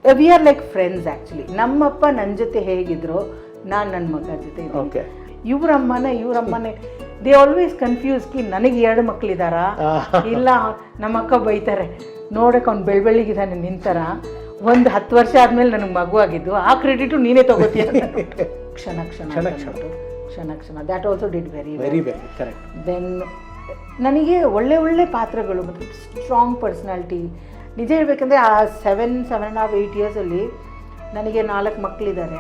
V are like friends actually. ನಮ್ಮಪ್ಪ ನನ್ನ ಜೊತೆ ಹೇಗಿದ್ರು ನಾನು ನನ್ನ ಮಗ ಜೊತೆ ಓಕೆ. ಇವ್ರಮ್ಮನೇ ದೇ ಆಲ್ವೇಸ್ ಕನ್ಫ್ಯೂಸ್ ಕಿ ನನಗೆ 2 ಮಕ್ಕಳಿದಾರಾ ಇಲ್ಲ ನಮ್ಮ ಅಕ್ಕ ಬೈತಾರೆ ನೋಡಕ್ಕೆ ಅವ್ನು ಬೆಳ್ಳಿಗಿದ್ದಾನೆ ನಿಂತರ. ಒಂದು 10 ವರ್ಷ ಆದಮೇಲೆ ನನಗೆ ಮಗು ಆಗಿದ್ದು, ಆ ಕ್ರೆಡಿಟು ನೀನೇ ತಗೋತೀಯ. ಕ್ಷಣ that also did very very correct. Then ನನಗೆ ಒಳ್ಳೆ ಪಾತ್ರಗಳು ಮತ್ತು ಸ್ಟ್ರಾಂಗ್ ಪರ್ಸ್ನಾಲಿಟಿ. ನಿಜ ಹೇಳ್ಬೇಕಂದ್ರೆ ಆ 7.5 8 ಇಯರ್ಸಲ್ಲಿ ನನಗೆ 4 ಮಕ್ಕಳಿದ್ದಾರೆ.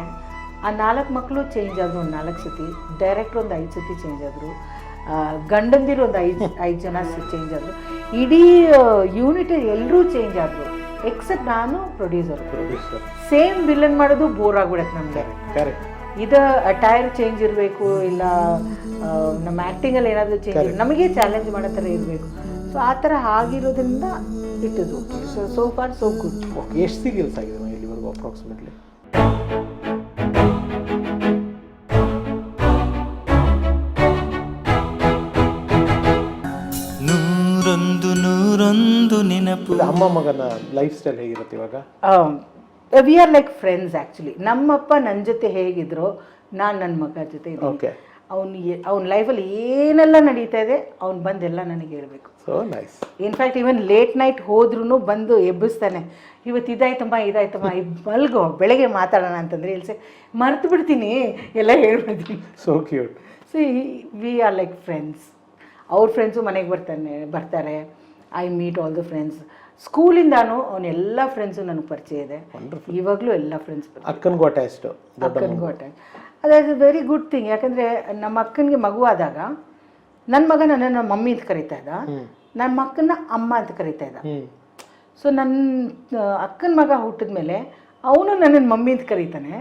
ಆ 4 ಮಕ್ಕಳು ಚೇಂಜ್ ಆದರು ಒಂದು 4 ಸತಿ, ಡೈರೆಕ್ಟ್ರ್ ಒಂದು 5 ಸತಿ ಚೇಂಜ್ ಆದರು, ಗಂಡಂದಿರು ಒಂದು 5 ಜನ ಚೇಂಜ್ ಆದರು, ಇಡೀ ಯೂನಿಟ್ ಎಲ್ಲರೂ ಚೇಂಜ್ ಆದರು ಎಕ್ಸೆಪ್ಟ್ ನಾನು ಪ್ರೊಡ್ಯೂಸರ್. ಸೇಮ್ ವಿಲನ್ ಮಾಡೋದು ಬೋರ್ ಆಗ್ಬಿಡತ್ತೆ ನಮಗೆ. ಇದು ಅಟೈರ್ ಚೇಂಜ್ ಇರಬೇಕು, ಇಲ್ಲ ನಮ್ಮ ಆ್ಯಕ್ಟಿಂಗಲ್ಲಿ ಏನಾದರೂ ಚೇಂಜ್ ನಮಗೆ ಚಾಲೆಂಜ್ ಮಾಡೋ ಥರ ಇರಬೇಕು. ಸೊ ಆ ಥರ ಆಗಿರೋದ್ರಿಂದ it is okay. So for so good. ಎಷ್ಟು ಸೀರಿಯಲ್ಸ್ ಆಗಿದೆ ಇಲ್ಲಿವರೆಗೂ ಅಪ್ರಾಕ್ಸಿಮೇಟ್ಲಿ? ನೂರೊಂದು ನೆನಪು. ಅಮ್ಮ ಮಗನ ಲೈಫ್ ಸ್ಟೈಲ್ ಹೇಗಿರುತ್ತೆ ಇವಾಗ? V are like friends actually. ನಮ್ಮಪ್ಪ ನನ್ನ ಜೊತೆ ಹೇಗಿದ್ರು ನಾನು ನನ್ನ ಮಗ ಜೊತೆ ಇದ್ದೀನಿ. ಅವ್ನ ಲೈಫಲ್ಲಿ ಏನೆಲ್ಲ ನಡೀತಾ ಇದೆ ಅವ್ನು ಬಂದೆಲ್ಲ ನನಗೆ ಹೇಳ್ಬೇಕು. So nice. In fact even late night ಹೋದ್ರೂ ಬಂದು ಎಬ್ಬಿಸ್ತಾನೆ, ಇವತ್ತು ಇದಾಯ್ತಮ್ಮ ಮಲ್ಗೋ ಬೆಳಗ್ಗೆ ಮಾತಾಡೋಣ ಅಂತಂದರೆ ಇಲ್ಸೆ ಮರ್ತು ಬಿಡ್ತೀನಿ, ಎಲ್ಲ ಹೇಳ್ಬಿಡ್ತೀನಿ. So cute. So we are like friends. ಅವ್ರ ಫ್ರೆಂಡ್ಸು ಮನೆಗೆ ಬರ್ತಾರೆ. I meet all the friends. ಸ್ಕೂಲಿಂದಾನು ಅವನೆಲ್ಲ ಫ್ರೆಂಡ್ಸು ನನಗೆ ಪರಿಚಯ ಇದೆ. ಇವಾಗಲೂ ಎಲ್ಲ ಫ್ರೆಂಡ್ಸ್. ಅಕ್ಕನಗೋಟೆ ಅಷ್ಟು ಅಕ್ಕನಗೋಟೆ ಅದಾದ ವೆರಿ ಗುಡ್ ಥಿಂಗ್. ಯಾಕಂದರೆ ನಮ್ಮ ಅಕ್ಕನಿಗೆ ಮಗು ಆದಾಗ ನನ್ನ ಮಗ ನನ್ನನ್ನು ಮಮ್ಮಿ ಅಂತ ಕರೀತಾ ಇದ್ದ, ನನ್ನ ಮಕ್ಕನ್ನ ಅಮ್ಮ ಅಂತ ಕರೀತಾ ಇದ್ದ. ಸೊ ನನ್ನ ಅಕ್ಕನ ಮಗ ಹುಟ್ಟಿದ ಮೇಲೆ ಅವನು ನನ್ನನ್ನು ಮಮ್ಮಿ ಅಂತ ಕರೀತಾನೆ,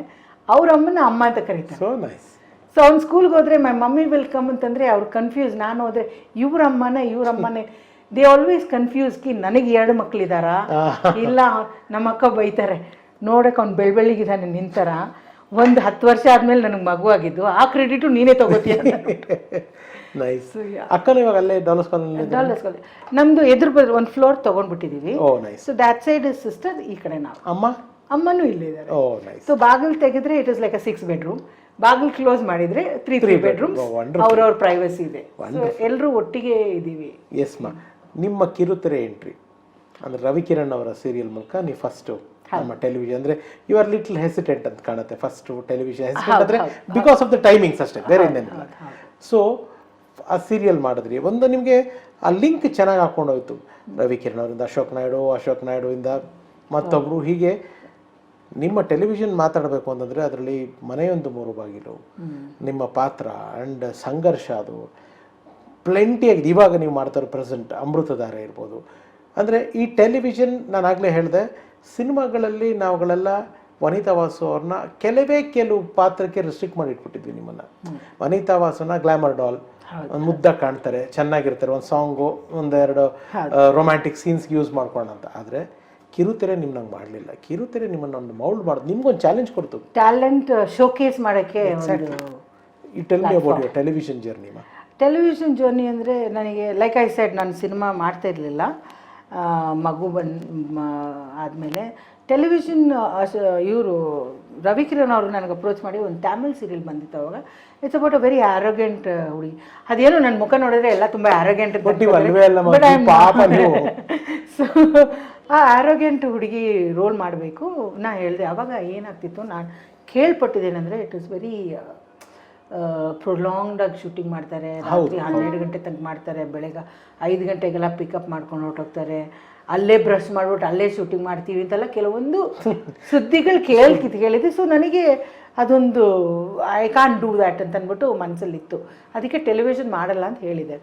ಅವ್ರ ಅಮ್ಮನ ಅಮ್ಮ ಅಂತ ಕರೀತಾನೆ. So nice. ಸೊ ಅವ್ನು ಸ್ಕೂಲ್ಗೆ ಹೋದರೆ ಮೈ ಮಮ್ಮಿ ವೆಲ್ಕಮ್ ಅಂತಂದರೆ ಅವ್ರು ಕನ್ಫ್ಯೂಸ್. ನಾನು ಹೋದರೆ ಇವ್ರಮ್ಮನೇ ದೇ ಆಲ್ವೇಸ್ ಕನ್ಫ್ಯೂಸ್ ಕಿ ನನಗೆ 2 ಮಕ್ಕಳಿದಾರಾ ಇಲ್ಲ ನಮ್ಮ ಅಕ್ಕ ಬೈತಾರೆ ನೋಡಕ್ಕೆ ಅವ್ನು ಬೆಳ್ಳಿಗಿದ್ದಾನೆ ನಿಂತರ. ಒಂದು 10 ವರ್ಷ ಆದಮೇಲೆ ನನಗೆ ಮಗು ಆಗಿದ್ದು, ಆ ಕ್ರೆಡಿಟು ನೀನೇ ತಗೋತೀಯ. ನೈಸ್. ಅಕ್ಕನ ಇವಾಗ ಅಲ್ಲೇ ಡಾಲರ್ಸ್ ನಮ್ಮದು ಎದುರು ಬದ್ರು ಒಂದು ಫ್ಲೋರ್ ತೊಗೊಂಡ್ಬಿಟ್ಟಿದ್ದೀವಿ. So that side is sister, ಈ ಕಡೆ ನಾವು. ಅಮ್ಮನೂ ಇಲ್ಲೇ ಇದ್ದಾರೆ. ಸೊ ಬಾಗಿಲು ತೆಗೆದ್ರೆ it is like a 6 bedroom. ಬಾಗಿಲು ಕ್ಲೋಸ್ ಮಾಡಿದರೆ 3 bedrooms. ಅವ್ರವ್ರ ಪ್ರೈವಸಿ ಇದೆ. ಎಲ್ಲರೂ ಒಟ್ಟಿಗೆ ಇದ್ದೀವಿ. ಎಸ್ ಮಾ. ನಿಮ್ಮ ಕಿರುತೆರೆ ಎಂಟ್ರಿ ಅಂದರೆ ರವಿಕಿರಣ್ ಅವರ ಸೀರಿಯಲ್ ಮೂಲಕ ನೀವು ಫಸ್ಟು ನಮ್ಮ ಟೆಲಿವಿಷನ್ ಅಂದರೆ ಯು ಆರ್ ಲಿಟಲ್ ಹೆಸಿಟೆಂಟ್ ಅಂತ ಕಾಣುತ್ತೆ. ಫಸ್ಟು ಟೆಲಿವಿಷನ್ ಹೆಸಿಟೆಂಟ್ ಅಂದರೆ ಬಿಕಾಸ್ ಆಫ್ ದ ಟೈಮಿಂಗ್ಸ್ ಅಷ್ಟೇ, ಬೇರೆ ಇನ್ನೇನಿಲ್ಲ. ಸೊ ಆ ಸೀರಿಯಲ್ ಮಾಡಿದ್ರಿ, ಒಂದು ನಿಮಗೆ ಆ ಲಿಂಕ್ ಚೆನ್ನಾಗಿ ಹಾಕ್ಕೊಂಡೋಯ್ತು. ರವಿಕಿರಣ್ ಅವರಿಂದ ಅಶೋಕ್ ನಾಯ್ಡುವಿಂದ ಮತ್ತೊಬ್ಬರು, ಹೀಗೆ ನಿಮ್ಮ ಟೆಲಿವಿಷನ್ ಮಾತಾಡಬೇಕು ಅಂತಂದರೆ ಅದರಲ್ಲಿ ಮನೆಯೊಂದು 3 ಬಾಗಿಲು, ನಿಮ್ಮ ಪಾತ್ರ ಆ್ಯಂಡ್ ಸಂಘರ್ಷ, ಅದು ಪ್ಲೆಂಟಿಯಾಗಿದೆ. ಇವಾಗ ನೀವು ಮಾಡ್ತಾರೋ ಪ್ರೆಸೆಂಟ್ ಅಮೃತಧಾರೆ ಇರ್ಬೋದು. ಅಂದರೆ ಈ ಟೆಲಿವಿಷನ್, ನಾನು ಆಗಲೇ ಹೇಳಿದೆ, ಸಿನಿಮಾಗಳಲ್ಲಿ ನಾವುಗಳೆಲ್ಲ ವನಿತಾ ವಾಸು ಅವ್ರನ್ನ ಕೆಲವು ಪಾತ್ರಕ್ಕೆ ರೆಸ್ಟ್ರಿಕ್ಟ್ ಮಾಡಿ ಇಟ್ಬಿಟ್ಟಿದ್ವಿ ನಿಮ್ಮನ್ನು. ವನಿತಾ ವಾಸುನ ಗ್ಲಾಮರ್ ಡಾಲ್, ಒಂದು ಮುದ್ದಾಗಿ ಕಾಣ್ತಾರೆ, ಚೆನ್ನಾಗಿರ್ತಾರೆ, ಒಂದು ಸಾಂಗು, 1-2 ರೊಮ್ಯಾಂಟಿಕ್ ಸೀನ್ಸ್ಗೆ ಯೂಸ್ ಮಾಡ್ಕೊಳ್ಳೋಣ ಅಂತ. ಆದರೆ ಕಿರುತೆರೆ ನಿಮ್ಮಂಗೆ ಮಾಡಲಿಲ್ಲ. ಕಿರುತೆರೆ ನಿಮ್ಮನ್ನು ಒಂದು ಮೌಲ್ಡ್ ಮಾಡೋದು, ನಿಮ್ಗೊಂದು ಚಾಲೆಂಜ್ ಕೊಡ್ತು, ಟ್ಯಾಲೆಂಟ್ ಶೋಕೇಸ್ ಮಾಡೋಕ್ಕೆ. ಈ tell me about your television journey. Television journey ಅಂದರೆ ನನಗೆ ಲೈಕ್ ಐ ಸೈಡ್, ನಾನು ಸಿನಿಮಾ ಮಾಡ್ತಾ ಇರಲಿಲ್ಲ. ಮಗು ಆದಮೇಲೆ ಟೆಲಿವಿಷನ್ ಇವರು ರವಿಕಿರಣ್ ಅವರು ನನಗೆ ಅಪ್ರೋಚ್ ಮಾಡಿ ಒಂದು ತಮಿಳ್ ಸೀರಿಯಲ್ ಬಂದಿತ್ತು. ಅವಾಗ ಇಟ್ಸ್ ಅಬೌಟ್ ಅ ವೆರಿ ಆ್ಯರೋಗೆಂಟ್ ಹುಡುಗಿ. ಅದೇನು ನನ್ನ ಮುಖ ನೋಡಿದ್ರೆ ಎಲ್ಲ ತುಂಬ ಆ್ಯರೋಗೆಂಟ್. ಸೊ ಆ ಆ್ಯರೋಗೆಂಟ್ ಹುಡುಗಿ ರೋಲ್ ಮಾಡಬೇಕು ನಾ ಹೇಳಿದೆ. ಆವಾಗ ಏನಾಗ್ತಿತ್ತು, ನಾನು ಕೇಳ್ಪಟ್ಟಿದ್ದೇನೆಂದರೆ ಇಟ್ ಇಸ್ ವೆರಿ ಪ್ರೊಲಾಂಗ್ಡಾಗಿ ಶೂಟಿಂಗ್ ಮಾಡ್ತಾರೆ. ರಾತ್ರಿ 12 ಗಂಟೆ ತನಕ ಮಾಡ್ತಾರೆ, ಬೆಳಗ್ಗೆ 5 ಗಂಟೆಗೆಲ್ಲ ಪಿಕಪ್ ಮಾಡ್ಕೊಂಡು ಹೊರಟೋಗ್ತಾರೆ, ಅಲ್ಲೇ ಬ್ರಷ್ ಮಾಡ್ಬಿಟ್ಟು ಅಲ್ಲೇ ಶೂಟಿಂಗ್ ಮಾಡ್ತೀವಿ ಅಂತೆಲ್ಲ ಕೆಲವೊಂದು ಸುದ್ದಿಗಳು ಕೇಳಿದ್ದೆ. ಸೊ ನನಗೆ ಅದೊಂದು ಐ ಕಾಂಟ್ ಡೂ ದ್ಯಾಟ್ ಅಂತ ಅಂದ್ಬಿಟ್ಟು ಮನಸ್ಸಲ್ಲಿತ್ತು. ಅದಕ್ಕೆ ಟೆಲಿವಿಷನ್ ಮಾಡಲ್ಲ ಅಂತ ಹೇಳಿದೆ.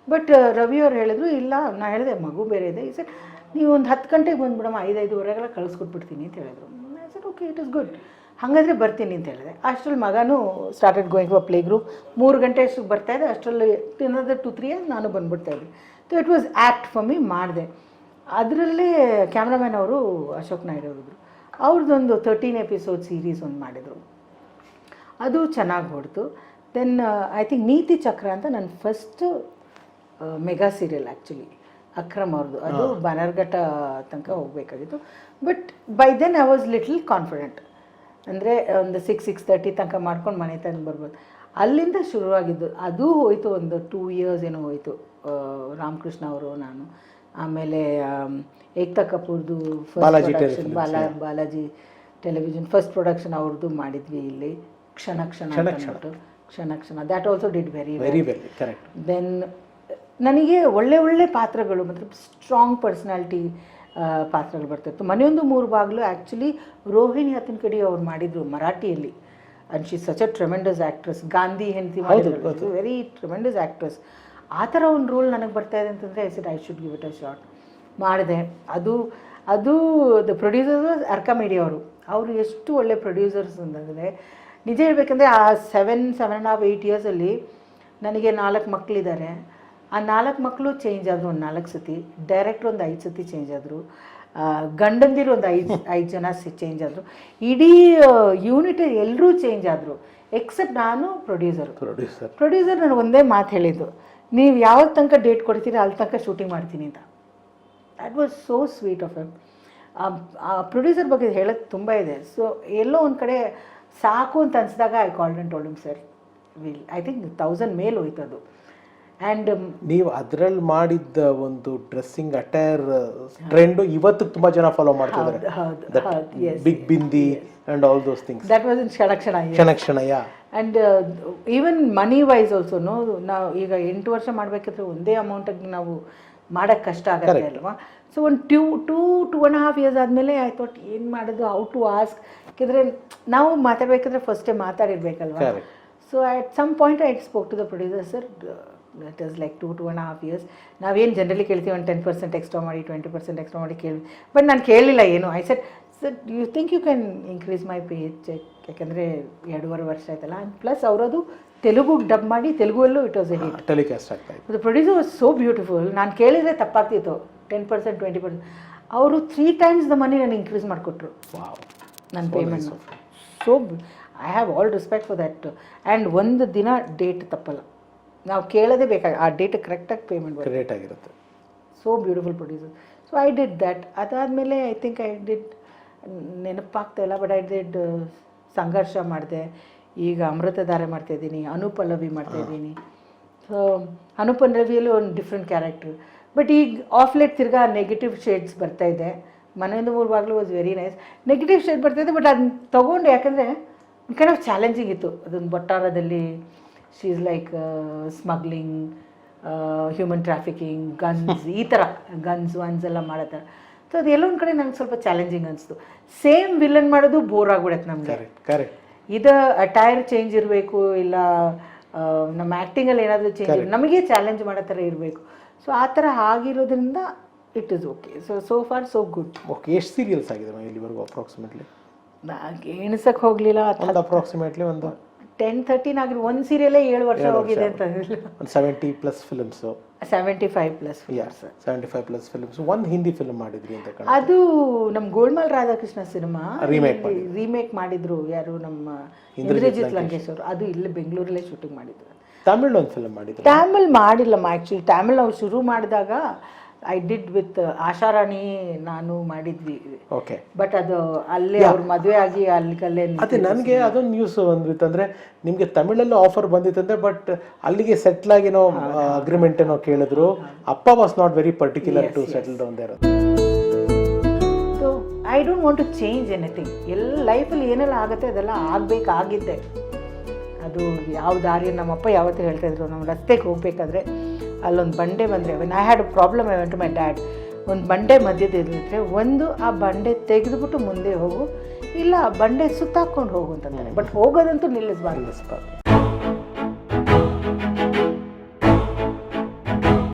ಬಟ್ ರವಿಯವ್ರು ಹೇಳಿದ್ರು ಇಲ್ಲ. ನಾನು ಹೇಳಿದೆ ಮಗು ಬೇರೆ ಇದೆ. ಸರ್ ನೀವು ಒಂದು 10 ಗಂಟೆಗೆ ಬಂದುಬಿಡಮ್ಮ, 5-5:15 ಕಳಿಸ್ಕೊಟ್ಬಿಡ್ತೀನಿ ಅಂತ ಹೇಳಿದ್ರು. Sir okay, it is good, ಹಾಗಾದರೆ ಬರ್ತೀನಿ ಅಂತ ಹೇಳಿದೆ. ಅಷ್ಟರಲ್ಲಿ ಮಗನೂ started going to a play group. 3 ಗಂಟೆ ಅಷ್ಟಕ್ಕೆ ಬರ್ತಾಯಿದ್ದೆ. ಅಷ್ಟರಲ್ಲಿ 2-3 ಇಯರ್ಸ್ ನಾನು ಬಂದುಬಿಡ್ತಾಯಿದ್ದೆ. So it was act for me, ಮಾಡಿದೆ. ಅದರಲ್ಲೇ ಕ್ಯಾಮ್ರಾಮ್ಯಾನ್ ಅವರು ಅಶೋಕ್ ನಾಯ್ಡು ಅವರಿದ್ರು. ಅವ್ರದ್ದೊಂದು 13 ಎಪಿಸೋಡ್ ಸೀರೀಸ್ ಒಂದು ಮಾಡಿದರು, ಅದು ಚೆನ್ನಾಗಿ ಹೊಡ್ತು. ದೆನ್ ಐ ಥಿಂಕ್ ನೀತಿ ಚಕ್ರ ಅಂತ ನನ್ನ first mega serial actually. Akram ಅವ್ರದ್ದು, ಅದು ಬನರ್ಘಟ್ಟ ತನಕ ಹೋಗಬೇಕಾಗಿತ್ತು. But by then I was little confident, ಅಂದರೆ ಒಂದು 6-6:30 ತನಕ ಮಾಡ್ಕೊಂಡು ಮನೆ ತಂದು ಬರ್ಬೋದು. ಅಲ್ಲಿಂದ ಶುರುವಾಗಿದ್ದು. ಅದು ಹೋಯಿತು, ಒಂದು 2 years ಏನೋ ಹೋಯಿತು. ರಾಮಕೃಷ್ಣ ಅವರು, ನಾನು, ಆಮೇಲೆ ಏಕ್ತಾ ಕಪೂರ್ದು first production, Balaji television first production ಅವ್ರದ್ದು ಮಾಡಿದ್ವಿ ಇಲ್ಲಿ, ಕ್ಷಣ ಕ್ಷಣ ಅಂದ್ಬಿಟ್ಟು. Kshana Kshana that also did very well. Correct. Then ನನಗೆ ಒಳ್ಳೆ ಪಾತ್ರಗಳು ಮತ್ತು ಸ್ಟ್ರಾಂಗ್ ಪರ್ಸ್ನಾಲಿಟಿ ಪಾತ್ರಗಳು ಬರ್ತಾಯಿತ್ತು. ಮನೆಯೊಂದು 3 ಬಾಗಿಲು ಆ್ಯಕ್ಚುಲಿ ರೋಹಿಣಿ ಹತ್ತಿನಕಡಿ ಅವ್ರು ಮಾಡಿದರು ಮರಾಠಿಯಲ್ಲಿ. And she such a tremendous actress. Gandhi ಹೆಂಡತಿ ಮಾಡಿದ್ರು, ವೆರಿ ಟ್ರೆಮೆಂಡಸ್ ಆ್ಯಕ್ಟ್ರೆಸ್. ಆ ಥರ ಒಂದು ರೋಲ್ ನನಗೆ ಬರ್ತಾಯಿದೆ ಅಂತಂದರೆ I should give it a shot. ಮಾಡಿದೆ. ಅದು ದ ಪ್ರೊಡ್ಯೂಸರ್ಸ್ ಅರ್ಕಮೇಡಿ ಅವರು ಎಷ್ಟು ಒಳ್ಳೆ ಪ್ರೊಡ್ಯೂಸರ್ಸ್ ಅಂತಂದರೆ, ನಿಜ ಹೇಳ್ಬೇಕಂದ್ರೆ ಆ 7.5 8 yearsಲ್ಲಿ ನನಗೆ 4 ಮಕ್ಕಳಿದ್ದಾರೆ. ಆ 4 ಮಕ್ಕಳು ಚೇಂಜ್ ಆದರು ಒಂದು 4 ಸತಿ, ಡೈರೆಕ್ಟ್ರ್ ಒಂದು 5 ಸತಿ ಚೇಂಜ್ ಆದರು, ಗಂಡಂದಿರು ಒಂದು 5 ಜನ ಚೇಂಜ್ ಆದರು, ಇಡೀ ಯೂನಿಟ್ ಎಲ್ಲರೂ ಚೇಂಜ್ ಆದರು ಎಕ್ಸೆಪ್ಟ್ ನಾನು ಪ್ರೊಡ್ಯೂಸರ್ ನನಗೆ ಒಂದೇ ಮಾತು ಹೇಳಿದ್ದು, ನೀವು ಯಾವ ತನಕ ಡೇಟ್ ಕೊಡ್ತೀರಿ ಅಲ್ಲಿ ತನಕ ಶೂಟಿಂಗ್ ಮಾಡ್ತೀನಿ ಅಂತ. That was so sweet of him. ಆ ಪ್ರೊಡ್ಯೂಸರ್ ಬಗ್ಗೆ ಹೇಳೋದು ತುಂಬ ಇದೆ. ಸೊ ಎಲ್ಲೋ ಒಂದು ಕಡೆ ಸಾಕು ಅಂತ ಅನಿಸಿದಾಗ I called and told him, sir will, I think 1000 ಮೇಲೆ ಹೋಯ್ತು ಅದು. ಆ್ಯಂಡ್ ನೀವು ಅದರಲ್ಲಿ ಮಾಡಿದ್ದ ಒಂದು ಡ್ರೆಸ್ಸಿಂಗ್ ಅಟೈರ್ ಟ್ರೆಂಡು ಇವತ್ತು ತುಂಬ ಜನ ಫಾಲೋ ಮಾಡ್ತಿದ್ದಾರೆ. Big bindi and all those things. That was in Kshana. And even money wise also ನಾವು ಈಗ 8 ವರ್ಷ ಮಾಡಬೇಕಾದ್ರೆ ಒಂದೇ ಅಮೌಂಟಾಗಿ ನಾವು ಮಾಡೋಕ್ಕೆ ಕಷ್ಟ ಆಗುತ್ತೆ ಅಲ್ವಾ. ಸೊ ಒಂದು 2.5 years ಆದಮೇಲೆ ಐ ಥಾಟ್ ಏನು ಮಾಡೋದು, ಹೌ ಟು ಆಸ್ಕ್. ಯಾಕೆಂದರೆ ನಾವು ಮಾತಾಡಬೇಕಾದ್ರೆ ಫಸ್ಟೇ ಮಾತಾಡಿರ್ಬೇಕಲ್ವ. So at some point I spoke to the producer, sir that is like 2.5 years. ನಾವೇನು ಜನರಲಿ ಕೇಳ್ತೀವಿ ಒಂದು 10% ಎಕ್ಸ್ಟ್ರಾ ಮಾಡಿ 20% ಎಕ್ಸ್ಟ್ರಾ ಮಾಡಿ ಕೇಳಿ. ಬಟ್ ನಾನು ಕೇಳಲಿಲ್ಲ ಏನು. I said, sir you think you can increase my pay check, ಯಾಕೆಂದರೆ 2.5 ವರ್ಷ ಆಯ್ತಲ್ಲ. ಆ್ಯಂಡ್ ಪ್ಲಸ್ ಅವರದು ತೆಲುಗುಗೆ ಡಬ್ ಮಾಡಿ, ತೆಲುಗುವಲ್ಲೂ it was a hit, telecast ಆಗ್ತಾ ಇತ್ತು. The producer was so beautiful. ನಾನು ಕೇಳಿದರೆ ತಪ್ಪಾಗ್ತಿತ್ತು, 10% 20%. ಅವರು 3 times ದ ಮನಿ ನಾನು ಇನ್ಕ್ರೀಸ್ ಮಾಡಿಕೊಟ್ರು ನನ್ನ payment. So I have all respect for that. And ಒಂದು ದಿನ ಡೇಟ್ ತಪ್ಪಲ್ಲ, ನಾವು ಕೇಳೋದೇ ಬೇಕಾಗಿ ಆ ಡೇಟ್ ಕರೆಕ್ಟಾಗಿ ಪೇಮೆಂಟ್ ರೇಟ್ ಆಗಿರುತ್ತೆ. So beautiful producer. So I did that. ಅದಾದಮೇಲೆ ಐ ಥಿಂಕ್ ಐ ಡಿಡ್, ನೆನಪಾಗ್ತಾ ಇಲ್ಲ, ಬಟ್ ಐ ಡಿಡ್ ಸಂಘರ್ಷ ಮಾಡಿದೆ. ಈಗ ಅಮೃತಧಾರೆ ಮಾಡ್ತಾಯಿದ್ದೀನಿ, ಅನುಪಲ್ಲವಿ ಮಾಡ್ತಾಯಿದ್ದೀನಿ. ಸೊ ಅನುಪಲ್ಲವಿಯಲ್ಲಿ ಒಂದು ಡಿಫ್ರೆಂಟ್ ಕ್ಯಾರೆಕ್ಟರ್. ಬಟ್ ಈಗ ಆಫ್ ಲೇಟ್ ತಿರ್ಗಾ ನೆಗೆಟಿವ್ ಶೇಡ್ಸ್ ಬರ್ತಾಯಿದೆ. ಮನೆಯಿಂದ 3 ಬಾಗಿಲು was very nice. Negative shade ಬರ್ತಾಯಿದೆ, ಬಟ್ ಅದನ್ನ ತೊಗೊಂಡು, ಯಾಕಂದರೆ ಕೈಂಡ್ ಆಫ್ ಚಾಲೆಂಜಿಂಗ್ ಇತ್ತು. ಅದೊಂದು ಬೊಟ್ಟಾರದಲ್ಲಿ she is like smuggling, human trafficking, guns, ಈ ಥರ ಗನ್ಸ್ ಎಲ್ಲ ಮಾಡೋ ಥರ. ಸೊ ಅದು ಎಲ್ಲೊಂದು ಕಡೆ ನಂಗೆ ಸ್ವಲ್ಪ ಚಾಲೆಂಜಿಂಗ್ ಅನಿಸ್ತು. ಸೇಮ್ ವಿಲನ್ ಮಾಡೋದು ಬೋರ್ ಆಗ್ಬಿಡತ್ತೆ ನಮಗೆ. ಕರೆಕ್ಟ್. ಇದು ಅಟೈರ್ ಚೇಂಜ್ ಇರಬೇಕು, ಇಲ್ಲ ನಮ್ಮ ಆ್ಯಕ್ಟಿಂಗಲ್ಲಿ ಏನಾದರೂ ಚೇಂಜ್, ನಮಗೆ ಚಾಲೆಂಜ್ ಮಾಡೋ ಥರ ಇರಬೇಕು. ಸೊ ಆ ಥರ ಆಗಿರೋದ್ರಿಂದ it is okay. So for so good. Okay. ಎಷ್ಟು ಸೀರಿಯಲ್ಸ್ ಆಗಿದೆ ಇಲ್ಲಿವರೆಗೂ ಅಪ್ರಾಕ್ಸಿಮೇಟ್ಲಿ? ಎಣಿಸಕ್ಕೆ ಹೋಗಲಿಲ್ಲ, ಅಪ್ರಾಕ್ಸಿಮೇಟ್ಲಿ ಒಂದು 10-13 ಆಗಿರೋ ಒಂದು ಸೀರಿಯಲೇ 7 ವರ್ಷ ಹೋಗಿದೆ ಅಂತ. 70+ ಫಿಲ್ಮ್ಸು. 75+ ಫಿಲ್ಮ್ಸ್. 75+ ಫಿಲ್ಮ್ಸ್. ಒಂದು ಹಿಂದಿ ಫಿಲ್ಮ್ ಮಾಡಿದ್ರಿ ಅಂತ ಕಾಣುತ್ತೆ. ಅದು ನಮ್ಮ ಗೋಲ್ಮಾಲ್ ರಾಧಾಕೃಷ್ಣ ಸಿನಿಮಾ ರೀಮೇಕ್ ಮಾಡಿದ್ರು. ಯಾರು, ನಮ್ಮ ಇಂದ್ರಜಿತ್ ಲಂಕೇಶ್ ಅವರು. ಅದು ಇಲ್ಲಿ ಬೆಂಗಳೂರಲ್ಲೇ ಶೂಟಿಂಗ್ ಮಾಡಿದ್ರು. ತಮಿಳ್ ಒಂದು ಫಿಲ್ಮ್ ಮಾಡಿದ್ರು. ತಮಿಳ್ ಮಾಡಿಲ್ಲಮ್ಮ. ಆ್ಯಕ್ಚುಲಿ ತಮಿಳ್ ನಾವು ಶುರು ಮಾಡಿದಾಗ ಐ ಡಿಡ್ ವಿತ್ ಆಶಾರಾಣಿ, ನಾನು ಮಾಡಿದ್ವಿ. ಓಕೆ. ಬಟ್ ಅದು ಅಲ್ಲೇ ಅವ್ರ ಮದುವೆ ಆಗಿ ಅಲ್ಲಿಗಲ್ಲೇ. ಅದೇ ನನಗೆ ಅದೊಂದು ನ್ಯೂಸ್ ಬಂದಿತ್ತಂದ್ರೆ, ನಿಮಗೆ ತಮಿಳಲ್ಲೂ ಆಫರ್ ಬಂದಿತ್ತಂದ್ರೆ, ಬಟ್ ಅಲ್ಲಿಗೆ ಸೆಟ್ಲ್ ಆಗಿನೋ ಅಗ್ರಿಮೆಂಟ್ ಏನೋ ಕೇಳಿದ್ರು. ಅಪ್ಪ was not very particular to settle down there. So I don't want to change anything. ಎಲ್ಲ ಲೈಫಲ್ಲಿ ಏನೆಲ್ಲ ಆಗುತ್ತೆ ಅದೆಲ್ಲ ಆಗಬೇಕಾಗಿದ್ದೆ. ಅದು ಯಾವ ದಾರಿ, ನಮ್ಮಪ್ಪ ಯಾವತ್ತೂ ಹೇಳ್ತಾಯಿದ್ರು, ನಾವು ರಸ್ತೆಗೆ ಹೋಗಬೇಕಾದ್ರೆ ಅಲ್ಲೊಂದು ಬಂಡೆ ಬಂದರೆ, when I had a problem I went to my dad, ಒಂದು ಬಂಡೆ ಮಧ್ಯದಲ್ಲಿದ್ದರೆ ಒಂದು ಆ ಬಂಡೆ ತೆಗೆದುಬಿಟ್ಟು ಮುಂದೆ ಹೋಗು, ಇಲ್ಲ ಬಂಡೆ ಸುತ್ತಾಕೊಂಡು ಹೋಗು ಅಂತಂದರೆ. ಬಟ್ ಹೋಗೋದಂತೂ ನಿಲ್ಲಿಸಬಾರ್ದು.